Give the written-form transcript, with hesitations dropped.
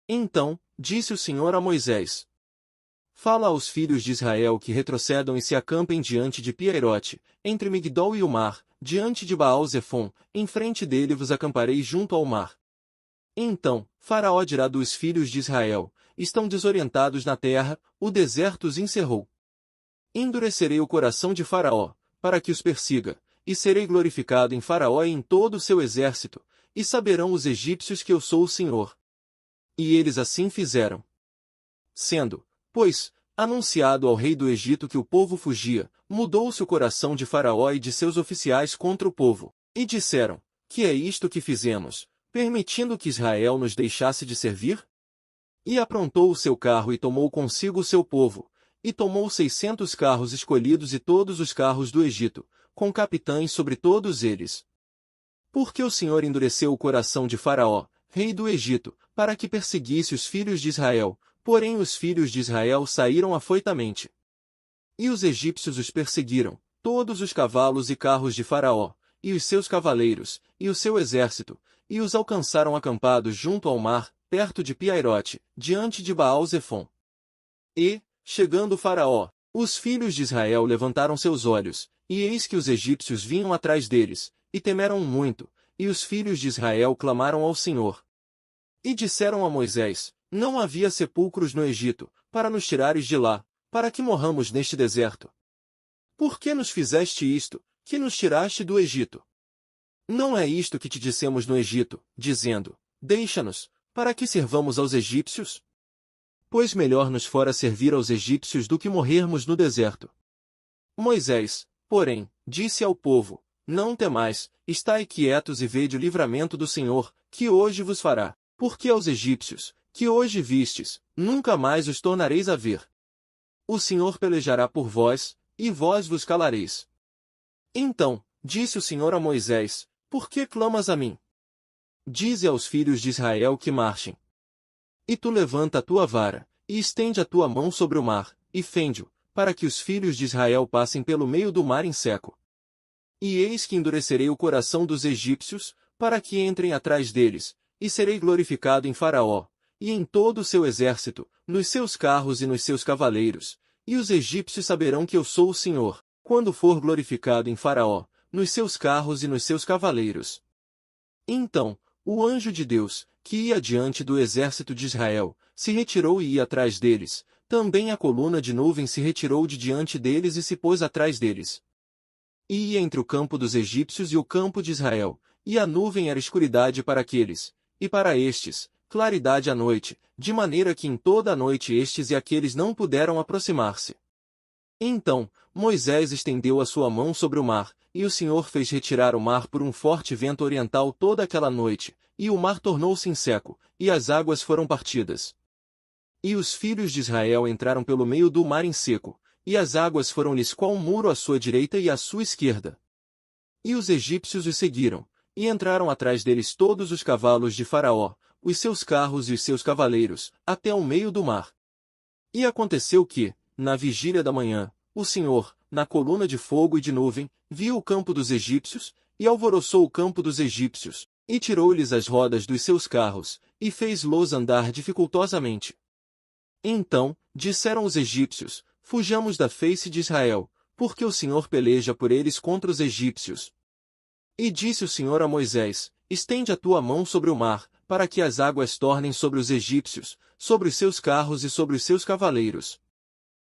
Então, disse o Senhor a Moisés: Fala aos filhos de Israel que retrocedam e se acampem diante de Piairote, entre Migdol e o mar, diante de Baal-Zefon, em frente dele vos acamparei junto ao mar. Então, Faraó dirá dos filhos de Israel: Estão desorientados na terra, o deserto os encerrou. Endurecerei o coração de Faraó, para que os persiga, e serei glorificado em Faraó e em todo o seu exército, e saberão os egípcios que eu sou o Senhor. E eles assim fizeram. Sendo, pois, anunciado ao rei do Egito que o povo fugia, mudou-se o coração de Faraó e de seus oficiais contra o povo, e disseram: Que é isto que fizemos, permitindo que Israel nos deixasse de servir? E aprontou o seu carro e tomou consigo o seu povo, e tomou 600 carros escolhidos e todos os carros do Egito, com capitães sobre todos eles. Porque o Senhor endureceu o coração de Faraó, rei do Egito, para que perseguisse os filhos de Israel, porém os filhos de Israel saíram afoitamente. E os egípcios os perseguiram, todos os cavalos e carros de Faraó, e os seus cavaleiros, e o seu exército, e os alcançaram acampados junto ao mar, perto de Piairote, diante de Baal-Zefon. E, chegando Faraó, os filhos de Israel levantaram seus olhos, e eis que os egípcios vinham atrás deles, e temeram muito, e os filhos de Israel clamaram ao Senhor. E disseram a Moisés: Não havia sepulcros no Egito, para nos tirares de lá, para que morramos neste deserto. Por que nos fizeste isto, que nos tiraste do Egito? Não é isto que te dissemos no Egito, dizendo: Deixa-nos, para que servamos aos egípcios? Pois melhor nos fora servir aos egípcios do que morrermos no deserto. Moisés, porém, disse ao povo: Não temais, estai quietos e vede o livramento do Senhor, que hoje vos fará, porque aos egípcios, que hoje vistes, nunca mais os tornareis a ver. O Senhor pelejará por vós, e vós vos calareis. Então, disse o Senhor a Moisés: Por que clamas a mim? Dize aos filhos de Israel que marchem. E tu levanta a tua vara, e estende a tua mão sobre o mar, e fende-o, para que os filhos de Israel passem pelo meio do mar em seco. E eis que endurecerei o coração dos egípcios, para que entrem atrás deles, e serei glorificado em Faraó, e em todo o seu exército, nos seus carros e nos seus cavaleiros, e os egípcios saberão que eu sou o Senhor, quando for glorificado em Faraó, nos seus carros e nos seus cavaleiros. Então, o anjo de Deus, que ia diante do exército de Israel, se retirou e ia atrás deles, também a coluna de nuvem se retirou de diante deles e se pôs atrás deles. E ia entre o campo dos egípcios e o campo de Israel, e a nuvem era escuridade para aqueles, e para estes, claridade à noite, de maneira que em toda a noite estes e aqueles não puderam aproximar-se. Então, Moisés estendeu a sua mão sobre o mar, e o Senhor fez retirar o mar por um forte vento oriental toda aquela noite, e o mar tornou-se em seco, e as águas foram partidas. E os filhos de Israel entraram pelo meio do mar em seco, e as águas foram-lhes qual um muro à sua direita e à sua esquerda. E os egípcios os seguiram, e entraram atrás deles todos os cavalos de Faraó, os seus carros e os seus cavaleiros, até ao meio do mar. E aconteceu que, na vigília da manhã, o Senhor, na coluna de fogo e de nuvem, viu o campo dos egípcios, e alvoroçou o campo dos egípcios, e tirou-lhes as rodas dos seus carros, e fez-los andar dificultosamente. Então, disseram os egípcios: Fujamos da face de Israel, porque o Senhor peleja por eles contra os egípcios. E disse o Senhor a Moisés: Estende a tua mão sobre o mar, para que as águas tornem sobre os egípcios, sobre os seus carros e sobre os seus cavaleiros.